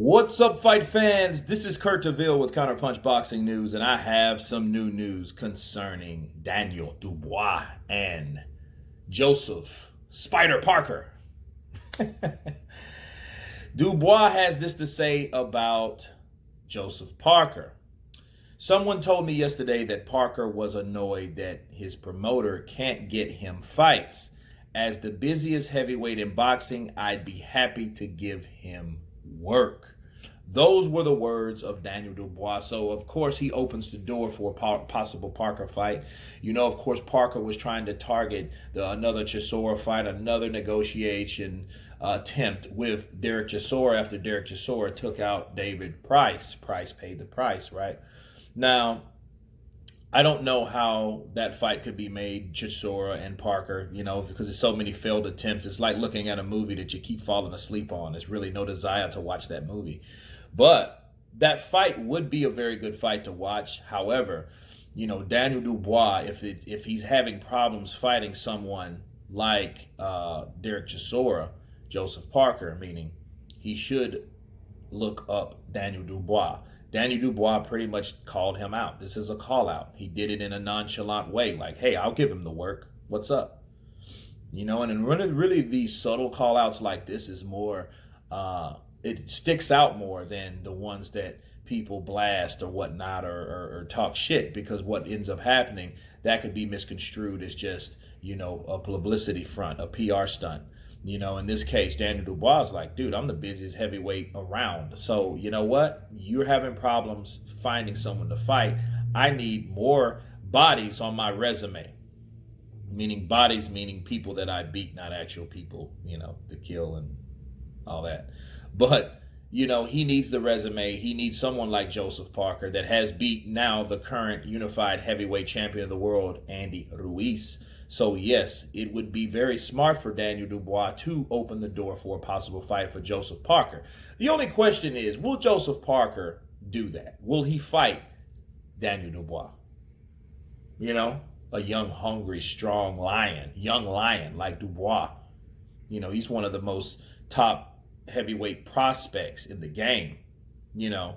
What's up, fight fans? This is Kurt DeVille with Counterpunch Boxing News, and I have some new news concerning Daniel Dubois and Joseph Spider Parker. Dubois has this to say about Joseph Parker. Someone told me yesterday that Parker was annoyed that his promoter can't get him fights. As the busiest heavyweight in boxing, I'd be happy to give him work. Those were the words of Daniel Dubois. So, of course, he opens the door for a possible Parker fight. You know, of course, Parker was trying to target another Chisora fight, another negotiation attempt with Derek Chisora after Derek Chisora took out David Price. Price paid the price, right? Now, I don't know how that fight could be made, Chisora and Parker, you know, because there's so many failed attempts. It's like looking at a movie that you keep falling asleep on. There's really no desire to watch that movie. But that fight would be a very good fight to watch. However, you know, Daniel Dubois, if he's having problems fighting someone like Derek Chisora, Joseph Parker, meaning he should look up Daniel Dubois. Daniel Dubois pretty much called him out. This is a call out. He did it in a nonchalant way, like, hey, I'll give him the work. What's up? You know, and really these subtle call outs like this is more, it sticks out more than the ones that people blast or whatnot or talk shit, because what ends up happening, that could be misconstrued as just, you know, a publicity front, a PR stunt. You know, in this case, Daniel Dubois is like, dude, I'm the busiest heavyweight around. So, you know what? You're having problems finding someone to fight. I need more bodies on my resume. Meaning bodies, meaning people that I beat, not actual people, you know, to kill and all that. But, you know, he needs the resume. He needs someone like Joseph Parker that has beat now the current unified heavyweight champion of the world, Andy Ruiz. So, yes, it would be very smart for Daniel Dubois to open the door for a possible fight for Joseph Parker. The only question is, will Joseph Parker do that? Will he fight Daniel Dubois? You know, a young, hungry, strong young lion like Dubois. You know, he's one of the most top heavyweight prospects in the game, you know,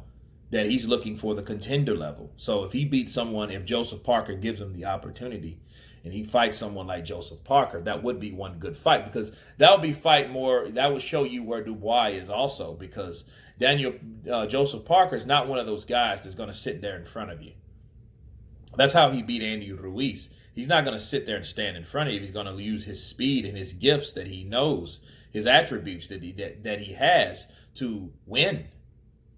that he's looking for the contender level. So if he beats someone, if Joseph Parker gives him the opportunity, and he fights someone like Joseph Parker, that would be one good fight, because that would be that would show you where Dubois is also, because Joseph Parker is not one of those guys that's going to sit there in front of you. That's how he beat Andy Ruiz. He's not going to sit there and stand in front of you. He's going to use his speed and his gifts that he knows, his attributes that he has to win.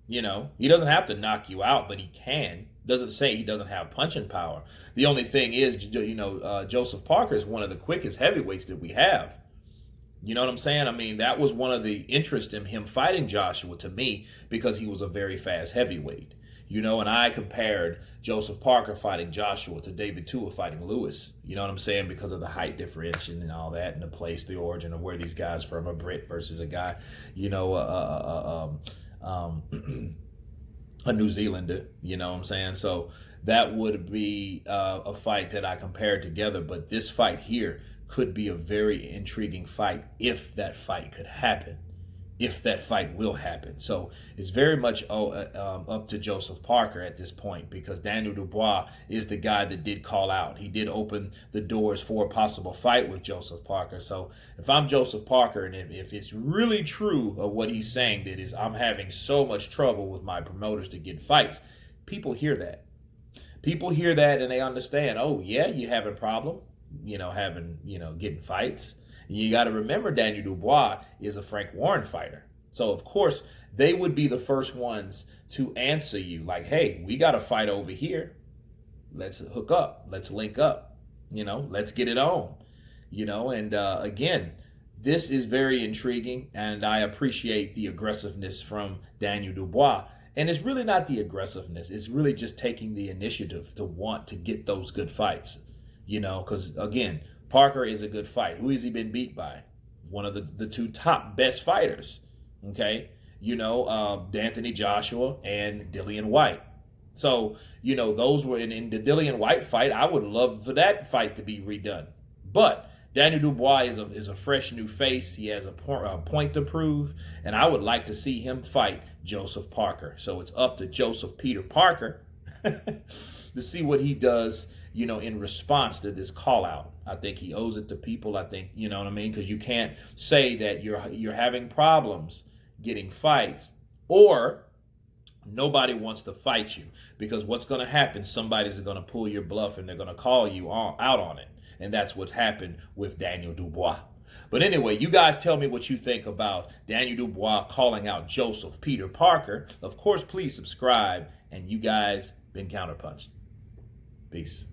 You know, he doesn't have to knock you out, but he can. Doesn't say he doesn't have punching power. The only thing is, you know, Joseph Parker is one of the quickest heavyweights that we have. You know what I'm saying? I mean, that was one of the interest in him fighting Joshua to me, because he was a very fast heavyweight. You know, and I compared Joseph Parker fighting Joshua to David Tua fighting Lewis. You know what I'm saying? Because of the height differential and all that, and the place, the origin of where these guys from, a Brit versus a guy, you know, a New Zealander, you know what I'm saying? So that would be a fight that I compared together. But this fight here could be a very intriguing fight if that fight could happen, if that fight will happen. So it's very much up to Joseph Parker at this point, because Daniel Dubois is the guy that did call out. He did open the doors for a possible fight with Joseph Parker. So if I'm Joseph Parker, and if it's really true of what he's saying, that is, I'm having so much trouble with my promoters to get fights, people hear that. People hear that and they understand, oh, yeah, you have a problem, you know, getting fights. You got to remember, Daniel Dubois is a Frank Warren fighter. So, of course, they would be the first ones to answer you like, hey, we got a fight over here. Let's hook up. Let's link up. You know, let's get it on. You know, and again, this is very intriguing, and I appreciate the aggressiveness from Daniel Dubois. And it's really not the aggressiveness. It's really just taking the initiative to want to get those good fights. You know, because, again, Parker is a good fight. Who has he been beat by? One of the two top best fighters, okay? You know, Anthony Joshua and Dillian White. So, you know, those were in the Dillian White fight. I would love for that fight to be redone. But Daniel Dubois is a fresh new face. He has a point to prove, and I would like to see him fight Joseph Parker. So it's up to Joseph Peter Parker to see what he does, in response to this call out. I think he owes it to people. I think, you know what I mean? Because you can't say that you're having problems getting fights, or nobody wants to fight you, because what's going to happen, somebody's going to pull your bluff and they're going to call you out on it. And that's what happened with Daniel Dubois. But anyway, you guys tell me what you think about Daniel Dubois calling out Joseph Peter Parker. Of course, please subscribe. And you guys been counterpunched. Peace.